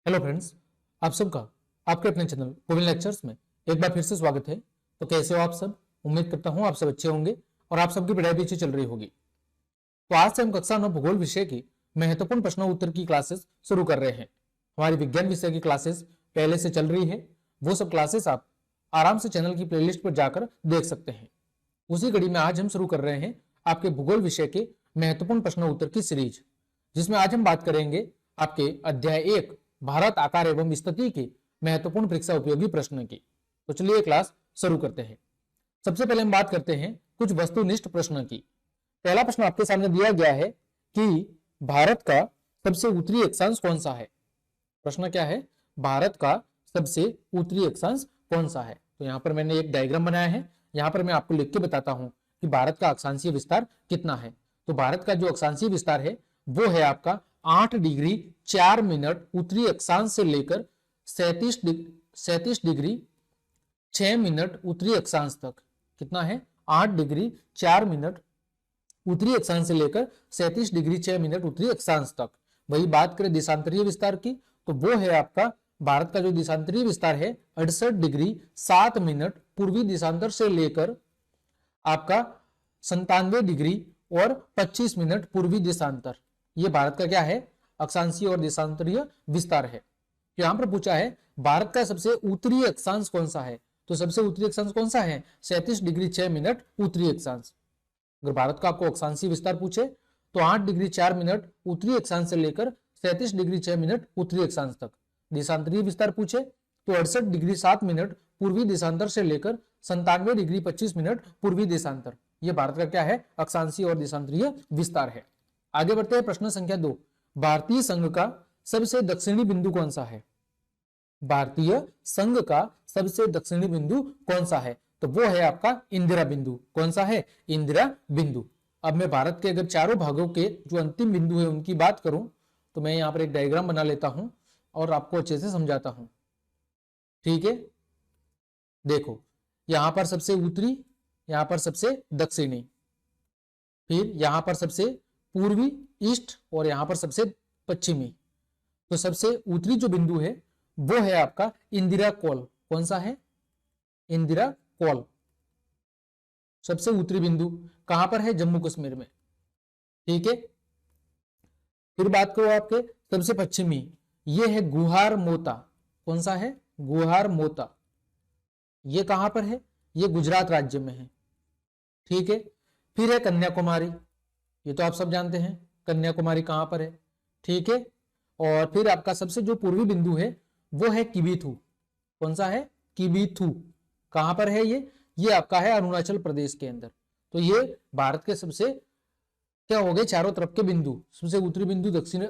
Hello friends, आप सबका आपके अपने चैनल कोविल लेक्चर्स में एक बार फिर से स्वागत है। तो कैसे हो आप सब? उम्मीद करता हूं आप सब अच्छे होंगे और आप सबकी पढ़ाई भी अच्छी चल रही होगी। तो आज से हम कक्षा 9 भूगोल विषय की महत्वपूर्ण प्रश्नों उत्तर की क्लासेस शुरू कर रहे हैं। हमारी विज्ञान विषय की क्लासेस पहले से चल रही है, वो सब क्लासेस आप आराम से चैनल की प्लेलिस्ट पर जाकर देख सकते हैं। उसी कड़ी में आज हम शुरू कर रहे हैं आपके भूगोल विषय के महत्वपूर्ण प्रश्नों उत्तर की सीरीज, जिसमें आज हम बात करेंगे आपके अध्याय 1 भारत आकार एवं स्थिति के महत्वपूर्ण परीक्षा उपयोगी प्रश्न की। तो चलिए क्लास शुरू करते हैं। सबसे पहले हम बात करते हैं कुछ वस्तुनिष्ठ प्रश्न की। पहला प्रश्न आपके सामने दिया गया है कि भारत का सबसे उत्तरी अक्षांश कौन सा है। प्रश्न क्या है? भारत का सबसे उत्तरी अक्षांश कौन सा है। तो यहाँ पर मैंने एक डायग्राम बनाया है, यहाँ पर मैं आपको लिख के बताता हूं कि भारत का अक्षांशीय विस्तार कितना है। तो भारत का जो अक्षांशीय विस्तार है वो है आपका 8 डिग्री 4 मिनट उत्तरी अक्षांश से लेकर 37 डिग्री 6 मिनट उत्तरी अक्षांश तक। कितना है? 8 डिग्री 4 मिनट उत्तरी अक्षांश से लेकर 37 डिग्री 6 मिनट उत्तरी अक्षांश तक। वही बात करें देशांतरीय विस्तार की, तो वो है आपका भारत का जो देशांतरीय विस्तार है 68 डिग्री 7 मिनट पूर्वी देशांतर से लेकर आपका 97 डिग्री और 25 मिनट पूर्वी देशांतर। ये भारत का क्या है? अक्षांशीय और देशांतरीय विस्तार है। यहां पर पूछा है भारत का सबसे उत्तरी अक्षांश कौन सा है। तो सबसे उत्तरी अक्षांश कौन सा है? 37 डिग्री 6 मिनट उत्तरी अक्षांश। अगर भारत का आपको अक्षांशीय विस्तार पूछे तो 8 डिग्री 4 मिनट उत्तरी अक्षांश से लेकर 37 डिग्री 6 मिनट उत्तरी अक्षांश तक। देशांतरीय विस्तार पूछे तो 68 डिग्री 7 मिनट पूर्वी देशांतर से लेकर 97 डिग्री 25 मिनट पूर्वी देशांतर। यह भारत का क्या है? अक्षांशीय और देशांतरीय विस्तार है। आगे बढ़ते हैं प्रश्न संख्या 2। भारतीय संघ का सबसे दक्षिणी बिंदु कौन सा है? भारतीय संघ का सबसे दक्षिणी बिंदु कौन सा है? तो वो है आपका इंदिरा बिंदु। कौन सा है? इंदिरा बिंदु। अब मैं भारत के अगर चारों भागों के जो अंतिम बिंदु है उनकी बात करूं तो मैं यहां पर एक डायग्राम बना लेता हूं और आपको अच्छे से समझाता हूं। ठीक है, देखो यहां पर सबसे उत्तरी, यहां पर सबसे दक्षिणी, फिर यहां पर सबसे पूर्वी ईस्ट और यहां पर सबसे पश्चिमी। तो सबसे उत्तरी जो बिंदु है वो है आपका इंदिरा कोल। कौन सा है? इंदिरा कोल। सबसे उत्तरी बिंदु कहां पर है? जम्मू कश्मीर में। ठीक है, फिर बात करो आपके सबसे पश्चिमी, ये है गुहार मोता। कौन सा है? गुहार मोता। ये कहां पर है? ये गुजरात राज्य में है। ठीक है, फिर है कन्याकुमारी। ये तो आप सब जानते हैं कन्याकुमारी कहां पर है। ठीक है, और फिर आपका सबसे जो पूर्वी बिंदु है वो है किबीथू। कौन सा है? किबीथू। कहां पर है ये आपका है अरुणाचल प्रदेश के अंदर। तो ये भारत के सबसे क्या हो गए चारों तरफ के बिंदु। सबसे उत्तरी बिंदु दक्षिण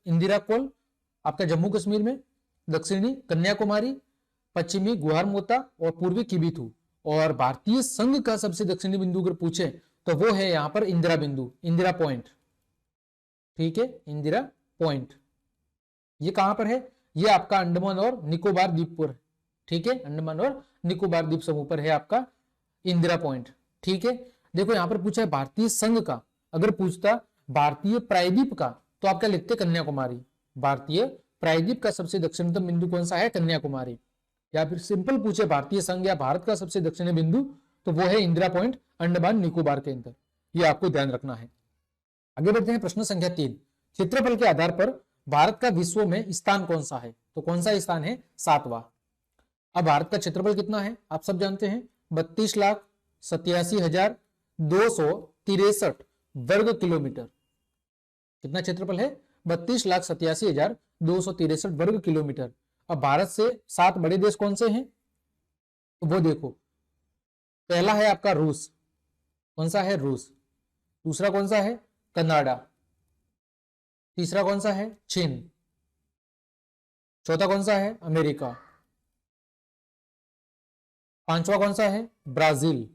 इंदिरा कोल आपका जम्मू कश्मीर में, दक्षिणी कन्याकुमारी, पश्चिमी गुहार मोता और पूर्वी किबीथू। और भारतीय संघ का सबसे दक्षिणी बिंदु अगर पूछे तो वो है यहां पर इंदिरा बिंदु, इंदिरा पॉइंट। ठीक है, इंदिरा पॉइंट। ये कहां पर है? ये आपका अंडमान और निकोबार द्वीप पर। ठीक है, अंडमान और निकोबार द्वीप समूह पर है आपका इंदिरा पॉइंट। ठीक है, देखो यहां पर पूछा है भारतीय संघ का। अगर पूछता भारतीय प्रायद्वीप का तो आप क्या लिखते? कन्याकुमारी। भारतीय प्रायद्वीप का सबसे दक्षिणतम बिंदु कौन सा है? कन्याकुमारी। या फिर सिंपल पूछे भारतीय संघ या भारत का सबसे दक्षिणी बिंदु तो वो है इंदिरा पॉइंट, अंडमान निकोबार के अंदर। ये आपको ध्यान रखना है। आगे बढ़ते हैं प्रश्न संख्या 3। क्षेत्रफल के आधार पर भारत का विश्व में स्थान कौन सा है? तो कौन सा स्थान है? 7वां। अब भारत का क्षेत्रफल कितना है आप सब जानते हैं? 32,87,263 वर्ग किलोमीटर। कितना क्षेत्रफल है? 32,87,263 वर्ग किलोमीटर। अब भारत से 7 बड़े देश कौन से हैं? तो वो देखो, पहला है आपका रूस। कौन सा है? रूस। दूसरा कौन सा है? कनाडा। तीसरा कौन सा है? चीन। चौथा कौन सा है? अमेरिका। पांचवा कौन सा है? ब्राजील।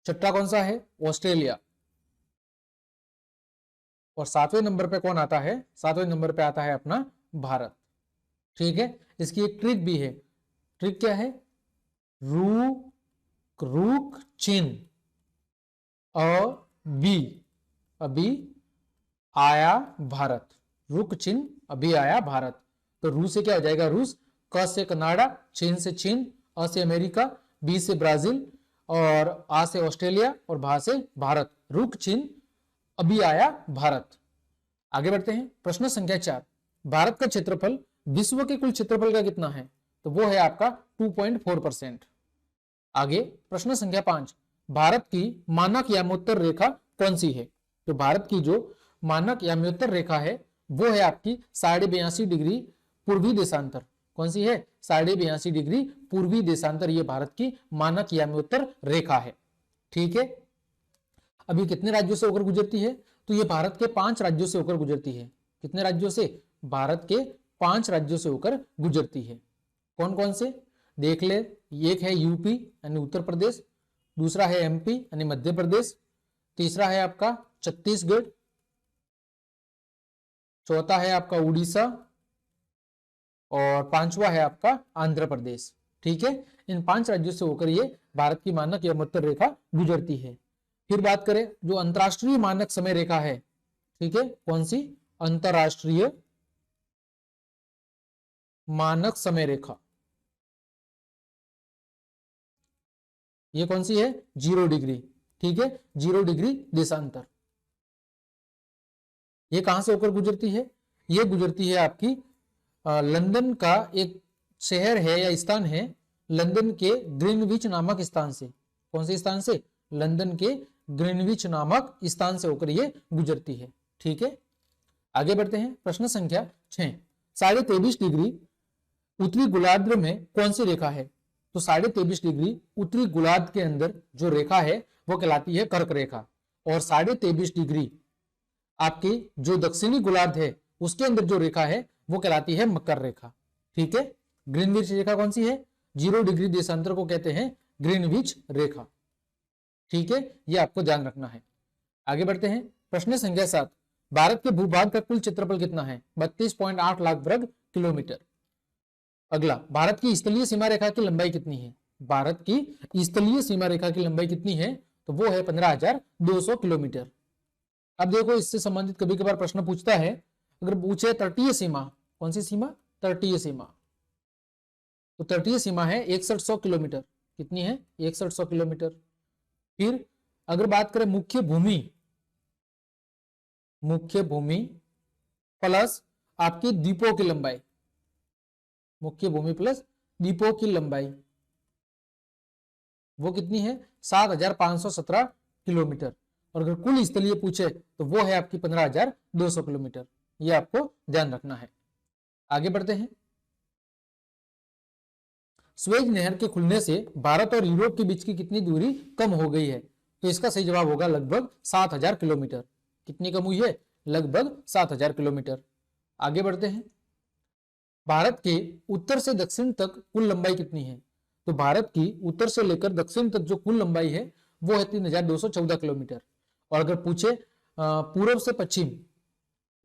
छठा कौन सा है? ऑस्ट्रेलिया। और 7वें नंबर पे कौन आता है? 7वें नंबर पे आता है अपना भारत। ठीक है, इसकी एक ट्रिक भी है। ट्रिक क्या है? रूक चीन अभी आया भारत। रुक चिन्ह अभी आया भारत। तो रू से क्या हो जाएगा रूस, क से कनाडा, चीन से चीन, अ से अमेरिका, बी से ब्राजील और आ से ऑस्ट्रेलिया और भा से भारत। रुक चिन्ह अभी आया भारत। आगे बढ़ते हैं प्रश्न संख्या 4। भारत का क्षेत्रफल विश्व के कुल क्षेत्रफल का कितना है? तो वो है आपका 2.4%। आगे प्रश्न संख्या 5। भारत की मानक यामोत्तर रेखा कौन सी है? तो भारत की जो मानक यामोत्तर रेखा है वो है आपकी 82.5 डिग्री पूर्वी देशांतर। कौन सी है? 82.5 डिग्री पूर्वी देशांतर, ये भारत की मानक यामोत्तर रेखा है। ठीक है, अभी कितने राज्यों से होकर गुजरती है? तो ये भारत के 5 राज्यों से होकर गुजरती है। कितने राज्यों से? भारत के 5 राज्यों से होकर गुजरती है। कौन कौन से देख ले, एक है यूपी यानी उत्तर प्रदेश, दूसरा है एमपी यानी मध्य प्रदेश, तीसरा है आपका छत्तीसगढ़, चौथा है आपका उड़ीसा और पांचवा है आपका आंध्र प्रदेश। ठीक है, इन 5 राज्यों से होकर ये भारत की मानक यामोत्तर रेखा गुजरती है। फिर बात करें जो अंतरराष्ट्रीय मानक समय रेखा है, ठीक है, कौन सी? अंतरराष्ट्रीय मानक समय रेखा, ये कौन सी है? 0 डिग्री। ठीक है, 0 डिग्री देशांतर। ये कहां से होकर गुजरती है? ये गुजरती है आपकी लंदन का एक शहर है या स्थान है, लंदन के ग्रीनविच नामक स्थान से। कौन से स्थान से? लंदन के ग्रीनविच नामक स्थान से होकर ये गुजरती है। ठीक है, आगे बढ़ते हैं प्रश्न संख्या 6। 23.5 डिग्री उत्तरी गोलार्ध में कौन सी रेखा है? तो 23.5 डिग्री उत्तरी गोलार्ध के अंदर जो रेखा है वो कहलाती है कर्क रेखा, और 23.5 डिग्री आपकी जो दक्षिणी गोलार्ध है उसके अंदर जो रेखा है वो कहलाती है मकर रेखा। ठीक है, ग्रीनविच रेखा कौन सी है? 0 डिग्री देशांतर को कहते हैं ग्रीनविच रेखा। ठीक है, ये आपको ध्यान रखना है। आगे बढ़ते हैं प्रश्न संख्या 7। भारत के भूभाग का कुल क्षेत्रफल कितना है? 32.8 लाख वर्ग किलोमीटर। अगला, भारत की स्थलीय सीमा रेखा की लंबाई कितनी है? भारत की स्थलीय सीमा रेखा की लंबाई कितनी है? तो वो है 15,200 किलोमीटर। अब देखो, इससे संबंधित कभी कभार प्रश्न पूछता है, अगर पूछे तटीय सीमा, कौन सी सीमा? तटीय सीमा। तो तटीय सीमा है 6100 किलोमीटर। कितनी है? 6100 किलोमीटर। फिर अगर बात करें मुख्य भूमि, मुख्य भूमि प्लस आपकी द्वीपों की लंबाई, मुख्य भूमि प्लस द्वीपों की लंबाई वो कितनी है? 7517 किलोमीटर। और अगर कुल स्थलीय पूछे तो वो है आपकी 15,200 किलोमीटर। ये आपको ध्यान रखना है। आगे बढ़ते हैं, स्वेज नहर के खुलने से भारत और यूरोप के बीच की कितनी दूरी कम हो गई है? तो इसका सही जवाब होगा लगभग 7000 किलोमीटर। कितनी कम हुई है? लगभग 7000 किलोमीटर। आगे बढ़ते हैं, भारत के उत्तर से दक्षिण तक कुल लंबाई कितनी है? तो भारत की उत्तर से लेकर दक्षिण तक जो कुल लंबाई है वो है 3214 किलोमीटर। और अगर पूछे पूर्व से पश्चिम,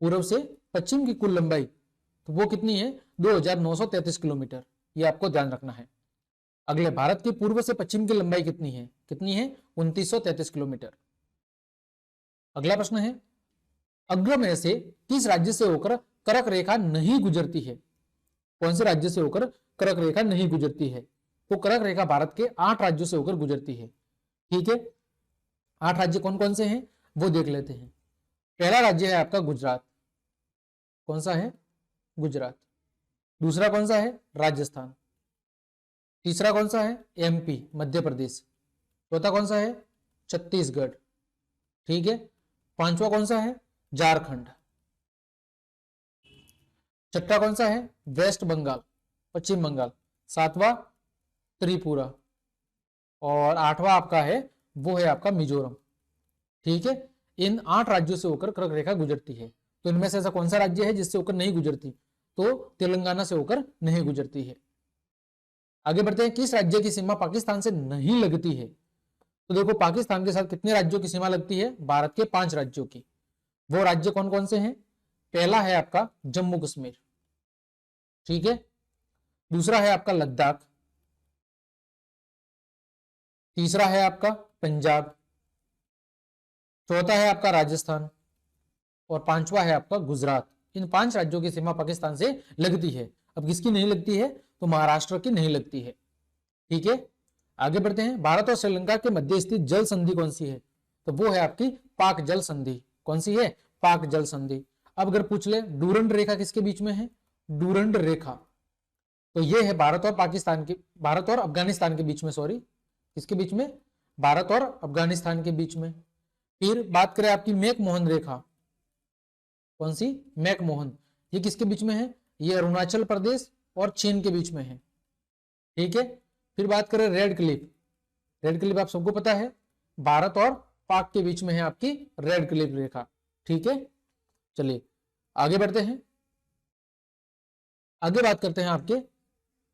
पूर्व से पश्चिम की कुल लंबाई तो वो कितनी है? 2933 किलोमीटर। ये आपको ध्यान रखना है। अगले, भारत के पूर्व से पश्चिम की लंबाई कितनी है? कितनी है? 2933 किलोमीटर। अगला प्रश्न है, अग्र में से किस राज्य से होकर कर्क रेखा नहीं गुजरती है? कौन से राज्य से होकर कर्क रेखा नहीं गुजरती है? तो कर्क रेखा भारत के 8 राज्यों से होकर गुजरती है। ठीक है, 8 राज्य कौन कौन से हैं वो देख लेते हैं। पहला राज्य है आपका गुजरात। कौन सा है? गुजरात। दूसरा कौन सा है? राजस्थान। तीसरा कौन सा है? एमपी मध्य प्रदेश। चौथा कौन सा है? छत्तीसगढ़। ठीक है, पांचवा कौन सा है? झारखंड। छठा कौन सा है? वेस्ट बंगाल, पश्चिम बंगाल। सातवां त्रिपुरा और आठवां आपका है वो है आपका मिजोरम। ठीक है, इन 8 राज्यों से होकर कर्क रेखा गुजरती है। तो इनमें से ऐसा कौन सा राज्य है जिससे होकर नहीं गुजरती? तो तेलंगाना से होकर नहीं गुजरती है। आगे बढ़ते हैं, किस राज्य की सीमा पाकिस्तान से नहीं लगती है? तो देखो, पाकिस्तान के साथ कितने राज्यों की सीमा लगती है? भारत के 5 राज्यों की। वो राज्य कौन कौन से हैं? पहला है आपका जम्मू कश्मीर। ठीक है, दूसरा है आपका लद्दाख, तीसरा है आपका पंजाब, चौथा है आपका राजस्थान और पांचवा है आपका गुजरात। इन 5 राज्यों की सीमा पाकिस्तान से लगती है। अब किसकी नहीं लगती है? तो महाराष्ट्र की नहीं लगती है। ठीक है, आगे बढ़ते हैं। भारत और श्रीलंका के मध्य स्थित जल संधि कौन सी है? तो वो है आपकी पाक जल संधि। कौन सी है? पाक जल संधि। अब अगर पूछ ले डूरंड रेखा किसके बीच में है? डूरंड रेखा, तो ये है भारत और पाकिस्तान के, भारत और अफगानिस्तान के बीच में, सॉरी, किसके बीच में? भारत और अफगानिस्तान के बीच में। फिर बात करें आपकी मैकमोहन रेखा, कौन सी? मैकमोहन, ये किसके बीच में है? ये अरुणाचल प्रदेश और चीन के बीच में है। ठीक है, फिर बात करें रेड क्लिफ, रेड क्लिफ आप सबको पता है भारत और पाक के बीच में है आपकी रेड क्लिफ रेखा। ठीक है, चलिए आगे बढ़ते हैं। आगे बात करते हैं आपके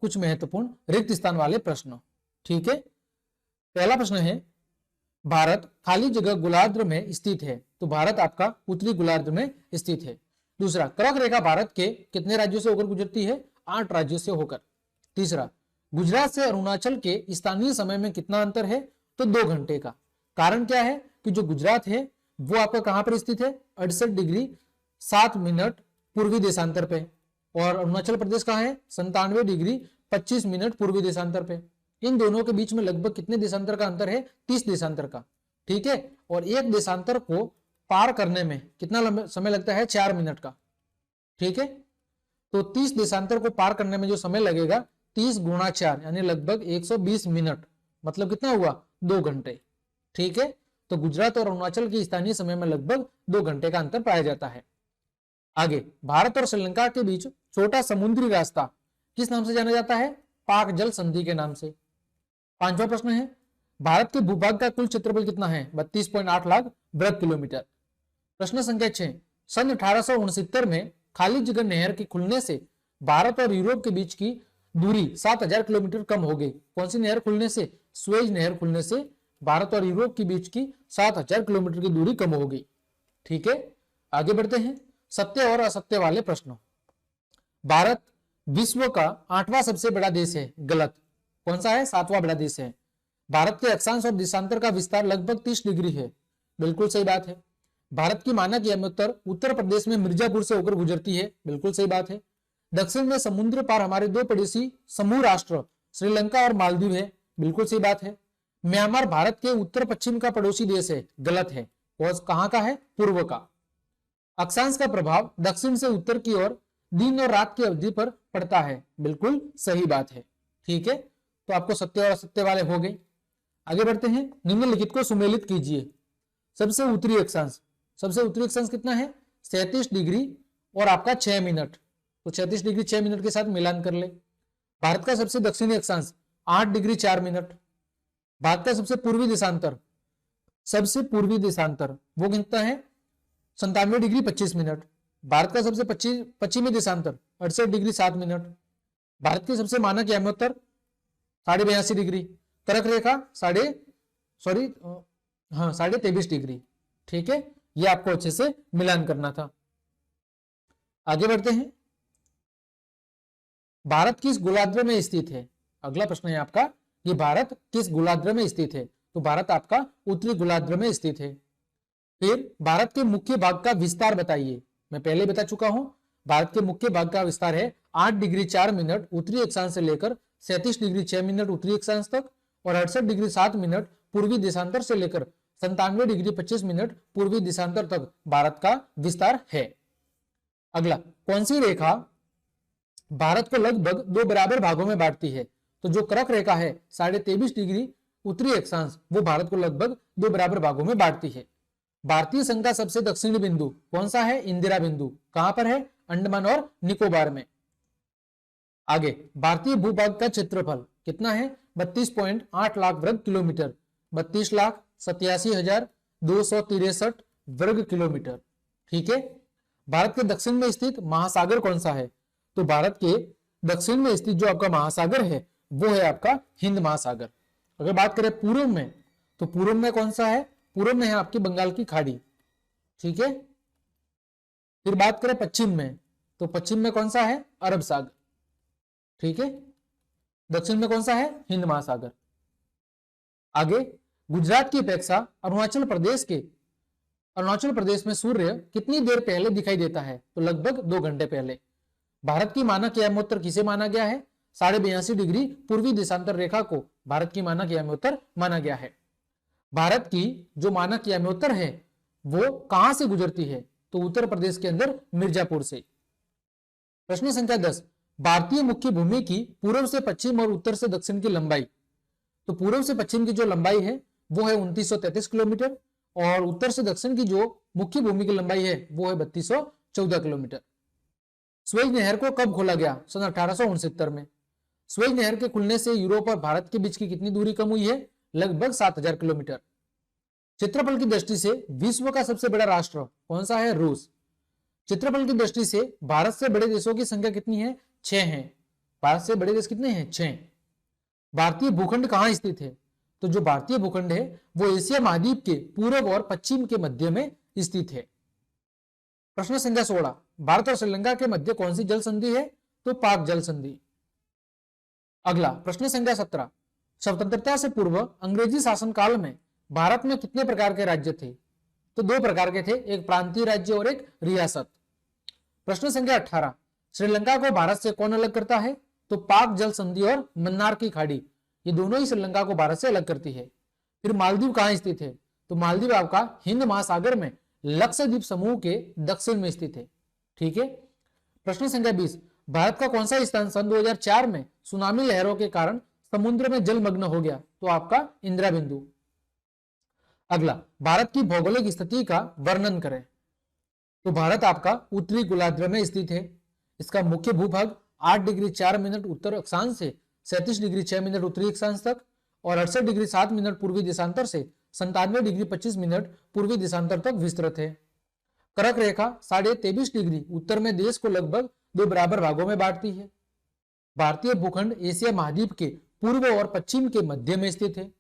कुछ महत्वपूर्ण रिक्त स्थान वाले प्रश्न। ठीक है, पहला प्रश्न है भारत खाली जगह गोलार्ध में स्थित है, तो भारत आपका उत्तरी गोलार्ध में स्थित है। दूसरा, कर्क रेखा भारत के कितने राज्यों से होकर गुजरती है? 8 राज्यों से होकर। तीसरा, गुजरात से अरुणाचल के स्थानीय समय में कितना अंतर है? तो 2 घंटे का। कारण क्या है? कि जो गुजरात है वो आपका कहां पर स्थित है? 68 डिग्री 7 मिनट पूर्वी देशांतर पे, और अरुणाचल प्रदेश कहां है? 97 डिग्री 25 मिनट पूर्वी देशांतर पे। इन दोनों के बीच में लगभग कितने देशांतर का अंतर है? 30 देशांतर का। ठीक है, और एक देशांतर को पार करने में कितना समय लगता है? 4 मिनट का। ठीक है, तो 30 देशांतर को पार करने में जो समय लगेगा 30 गुणा 4 यानी लगभग 120 मिनट, मतलब कितना हुआ? 2 घंटे। ठीक है, तो गुजरात और अरुणाचल के स्थानीय समय में लगभग 2 घंटे का अंतर पाया जाता है। आगे, भारत और श्रीलंका के बीच छोटा समुद्री रास्ता किस नाम से जाना जाता है? पाक जल संधि के नाम से। 5वां प्रश्न है भारत के भूभाग का कुल क्षेत्रफल कितना है? 32.8 लाख वर्ग किलोमीटर। प्रश्न संख्या 6, सन 1869 में खाली जगह नहर के खुलने से भारत और यूरोप के बीच की दूरी 7000 किलोमीटर कम हो गई। कौन सी नहर खुलने से? स्वेज नहर खुलने से भारत और यूरोप के बीच की 7000 किलोमीटर की दूरी कम हो गई। ठीक है, आगे बढ़ते हैं सत्य और असत्य वाले प्रश्नों। भारत विश्व का 8वां सबसे बड़ा देश है। गलत। कौन सा है? 7वां बड़ा देश है। भारत के अक्षांश और देशांतर का विस्तार लगभग 30 डिग्री है। बिल्कुल सही बात है। भारत की मानक यामोत्तर उत्तर प्रदेश में मिर्जापुर से होकर गुजरती है। बिल्कुल सही बात है। दक्षिण में समुद्र पार हमारे 2 पड़ोसी समूह राष्ट्र श्रीलंका और मालदीव है। बिल्कुल सही बात है। म्यांमार भारत के उत्तर पश्चिम का पड़ोसी देश है। गलत है। और कहां का है? पूर्व का। अक्षांश का प्रभाव दक्षिण से उत्तर की ओर दिन और रात की अवधि पर पड़ता है। बिल्कुल सही बात है। ठीक है, तो आपको सत्य और असत्य वाले हो गए। आगे बढ़ते हैं, निम्नलिखित को सुमेलित कीजिए। सबसे उत्तरी अक्षांश, सबसे उत्तरी अक्षांश कितना है? 37 डिग्री और आपका 6 मिनट, तो 36 डिग्री 6 मिनट के साथ मिलान कर ले। भारत का सबसे दक्षिणी अक्षांश 8 डिग्री 4 मिनट। भारत का सबसे पूर्वी देशांतर, सबसे पूर्वी देशांतर वो कितना है? 97 डिग्री 25 मिनट। भारत का सबसे पश्चिमी देशांतर 68 डिग्री 7 मिनट। भारत के सबसे मानक यामोत्तर 82.5 डिग्री। कर्क रेखा 23.5 डिग्री। ठीक है, ये आपको अच्छे से मिलान करना था। आगे बढ़ते हैं, भारत किस गोलार्ध में स्थित है? अगला प्रश्न है आपका, ये भारत किस गोलार्ध में स्थित है? तो भारत आपका उत्तरी गोलार्ध में स्थित है। फिर भारत के मुख्य भाग का विस्तार बताइए। मैं पहले बता चुका हूं, भारत के मुख्य भाग का विस्तार है 8 डिग्री 4 मिनट उत्तरी अक्षांश से लेकर 37 डिग्री 6 मिनट उत्तरी अक्षांश तक, और 68 डिग्री 7 मिनट पूर्वी देशांतर से लेकर 97 डिग्री 25 मिनट पूर्वी देशांतर तक भारत का विस्तार है। अगला, कौन सी रेखा भारत को लगभग 2 बराबर भागों में बांटती है? तो जो कर्क रेखा है 23.5 डिग्री उत्तरी अक्षांश, वो भारत को लगभग 2 बराबर भागों में बांटती है। भारतीय संघ का सबसे दक्षिणी बिंदु कौन सा है? इंदिरा बिंदु। कहां पर है? अंडमान और निकोबार में। आगे, भारतीय भूभाग का क्षेत्रफल कितना है? 32.8 लाख वर्ग किलोमीटर, 32,87,263 वर्ग किलोमीटर। ठीक है, भारत के दक्षिण में स्थित महासागर कौन सा है? तो भारत के दक्षिण में स्थित जो आपका महासागर है वो है आपका हिंद महासागर। अगर बात करें पूर्व में, तो पूर्व में कौन सा है? पूर्व में है आपकी बंगाल की खाड़ी। ठीक है, फिर बात करें पश्चिम में, तो पश्चिम में कौन सा है? अरब सागर। ठीक है, दक्षिण में कौन सा है? हिंद महासागर। आगे, गुजरात की अपेक्षा अरुणाचल प्रदेश के अरुणाचल प्रदेश में सूर्य कितनी देर पहले दिखाई देता है? तो लगभग 2 घंटे पहले। भारत की मानक यामोत्तर किसे माना गया है? 82.5 डिग्री पूर्वी देशांतर रेखा को भारत की मानक यामोत्तर माना गया है। भारत की जो मानक यामोत्तर है वो कहां से गुजरती है? तो उत्तर प्रदेश के अंदर मिर्जापुर से। प्रश्न संख्या 10, भारतीय मुख्य भूमि की पूर्व से पश्चिम और उत्तर से दक्षिण की लंबाई। तो पूर्व से पश्चिम की जो लंबाई है वो है 2933 किलोमीटर और उत्तर से दक्षिण की जो मुख्य भूमि की लंबाई है वो है 3214 किलोमीटर। स्वेज नहर को कब खोला गया? सन 1869 में। स्वेज नहर के खुलने से यूरोप और भारत के बीच की कितनी दूरी कम हुई है? लगभग 7000 किलोमीटर। क्षेत्रफल की दृष्टि से विश्व का सबसे बड़ा राष्ट्र कौन सा है? रूस। क्षेत्रफल की दृष्टि से भारत से बड़े देशों की संख्या कितनी है? 6 हैं। भारत से बड़े देश कितने हैं? 6। भारतीय भूखंड कहां स्थित है? तो जो भारतीय भूखंड है वो एशिया महाद्वीप के पूर्व और पश्चिम के मध्य में स्थित है। प्रश्न संख्या 16, भारत और श्रीलंका के मध्य कौन सी जल संधि है? तो पाक जल संधि। अगला प्रश्न संख्या 17, स्वतंत्रता से पूर्व अंग्रेजी शासनकाल में भारत में कितने प्रकार के राज्य थे? तो 2 प्रकार के थे, एक प्रांतीय राज्य और एक रियासत। प्रश्न संख्या 18, श्रीलंका को भारत से कौन अलग करता है? तो पाक जल संधि और मन्नार की खाड़ी, ये दोनों ही श्रीलंका को भारत से अलग करती है। फिर मालदीव कहां स्थित है? तो मालदीव आपका हिंद महासागर में लक्षद्वीप समूह के दक्षिण में स्थित है। ठीक है। प्रश्न संख्या 20, भारत का कौन सा स्थान सन 2004 में सुनामी लहरों के कारण समुद्र में जलमग्न हो गया? तो आपका इंदिरा बिंदु। अगला, भारत की भौगोलिक स्थिति का वर्णन करें। तो भारत आपका उत्तरी गोलार्ध में स्थित है। इसका मुख्य भूभाग 8 डिग्री 4 मिनट उत्तर अक्षांश से 37 डिग्री 6 मिनट उत्तरी अक्षांश तक और 68 डिग्री 7 मिनट पूर्वी देशांतर से 97 डिग्री 25 मिनट पूर्वी देशांतर तक विस्तृत है। कर्क रेखा 23.5 डिग्री उत्तर में देश को लगभग 2 बराबर भागों में बांटती है। भारतीय भूखंड एशिया महाद्वीप के पूर्व और पश्चिम के मध्य में स्थित है।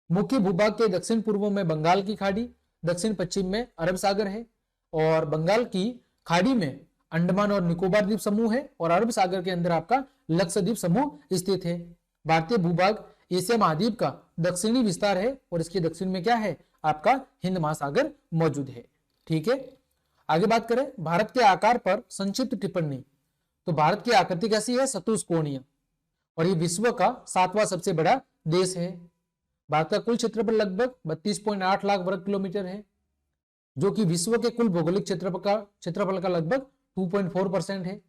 मुख्य भूभाग के दक्षिण पूर्व में बंगाल की खाड़ी, दक्षिण पश्चिम में अरब सागर है और बंगाल की खाड़ी में अंडमान और निकोबार द्वीप समूह है और अरब सागर के अंदर आपका लक्षद्वीप समूह स्थित है। भारतीय भूभाग एशिया महाद्वीप का दक्षिणी विस्तार है और इसके दक्षिण में क्या है? आपका हिंद महासागर मौजूद है। ठीक है। आगे बात करें भारत के आकार पर संक्षिप्त टिप्पणी। तो भारत की आकृति कैसी है? चतुष्कोणीय और ये विश्व का 7वां सबसे बड़ा देश है। भारत का कुल क्षेत्रफल लगभग 32.8 लाख वर्ग किलोमीटर है जो कि विश्व के कुल भौगोलिक क्षेत्रफल का लगभग 2.4% है।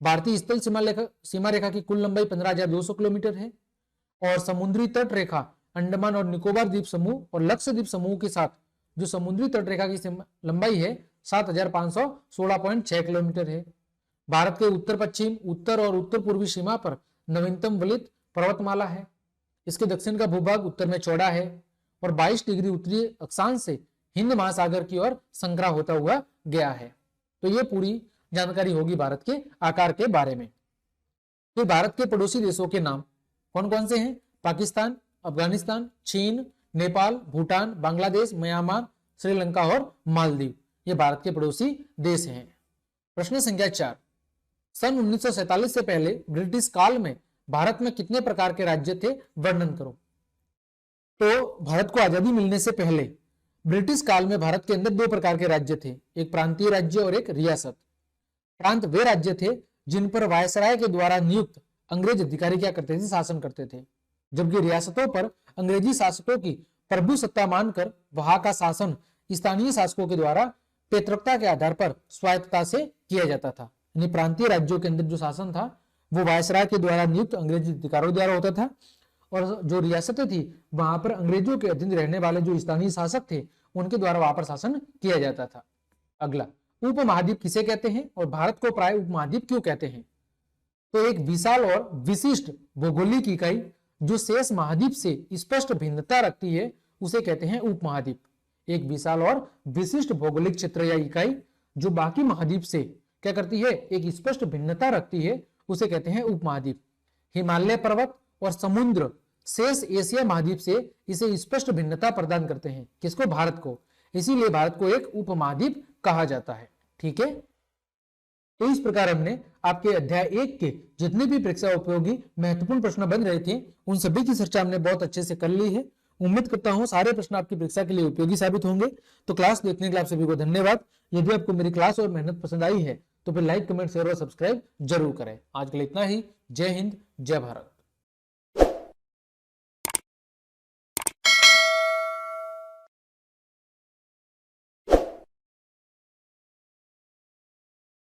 भारतीय स्थल सीमा रेखा की कुल लंबाई 15,200 किलोमीटर है और समुद्री तट रेखा अंडमान और निकोबार द्वीप समूह और लक्षद्वीप समूह के साथ जो समुद्री तट रेखा की लंबाई है 7,516.6 किलोमीटर है। भारत के उत्तर पश्चिम, उत्तर और उत्तर पूर्वी सीमा पर नवीनतम वलित पर्वतमाला है। इसके दक्षिण का भूभाग उत्तर में चौड़ा है और 22 डिग्री उत्तरी अक्षांश से हिंद महासागर की ओर संकरा होता हुआ गया है। तो ये पूरी जानकारी होगी भारत के आकार के बारे में। फिर भारत के पड़ोसी देशों के नाम कौन कौन से हैं? पाकिस्तान, अफगानिस्तान, चीन, नेपाल, भूटान, बांग्लादेश, म्यांमार, श्रीलंका और मालदीव, ये भारत के पड़ोसी देश हैं। प्रश्न संख्या 4, सन 1947 से पहले ब्रिटिश काल में भारत में कितने प्रकार के राज्य थे? वर्णन करो। तो भारत को आजादी मिलने से पहले ब्रिटिश काल में भारत के अंदर 2 प्रकार के राज्य थे, एक प्रांतीय राज्य और एक रियासत। प्रांत वे राज्य थे जिन पर वायसराय के द्वारा नियुक्त अंग्रेज अधिकारी क्या करते थे? शासन करते थे, जबकि रियासतों पर अंग्रेजी शासकों की प्रभु सत्ता मानकर वहां का शासन स्थानीय शासकों के द्वारा पैतृकता के आधार पर स्वायत्तता से किया जाता था। यानी प्रांतीय राज्यों के अंदर जो शासन था वो वायसराय के द्वारा नियुक्त अंग्रेजी अधिकारियों द्वारा होता था और जो रियासतें थी वहां पर अंग्रेजों के अधीन रहने वाले जो स्थानीय शासक थे उनके द्वारा वहां पर शासन किया जाता था। अगला, उपमहाद्वीप किसे कहते हैं और भारत को प्राय उपमहाद्वीप क्यों कहते हैं? तो एक विशाल और विशिष्ट भौगोलिक इकाई जो शेष महाद्वीप से स्पष्ट भिन्नता रखती है उसे कहते हैं उपमहाद्वीप। एक विशाल और विशिष्ट भौगोलिक क्षेत्र या इकाई जो बाकी महाद्वीप से क्या करती है? एक स्पष्ट भिन्नता रखती है, उसे कहते हैं उपमहाद्वीप। हिमालय पर्वत और समुद्र शेष एशिया महाद्वीप से इसे स्पष्ट भिन्नता प्रदान करते हैं। किसको? भारत को। इसीलिए भारत को एक उपमहाद्वीप कहा जाता है। ठीक है। तो इस प्रकार हमने आपके अध्याय 1 के जितने भी परीक्षा उपयोगी महत्वपूर्ण प्रश्न बन रहे थे उन सभी की चर्चा हमने बहुत अच्छे से कर ली है। उम्मीद करता हूं सारे प्रश्न आपकी परीक्षा के लिए उपयोगी साबित होंगे। तो क्लास देखने के लिए आप सभी को धन्यवाद। यदि आपको मेरी क्लास और मेहनत पसंद आई है तो फिर लाइक, कमेंट, शेयर और सब्सक्राइब जरूर करें। आज के लिए इतना ही। जय हिंद, जय भारत।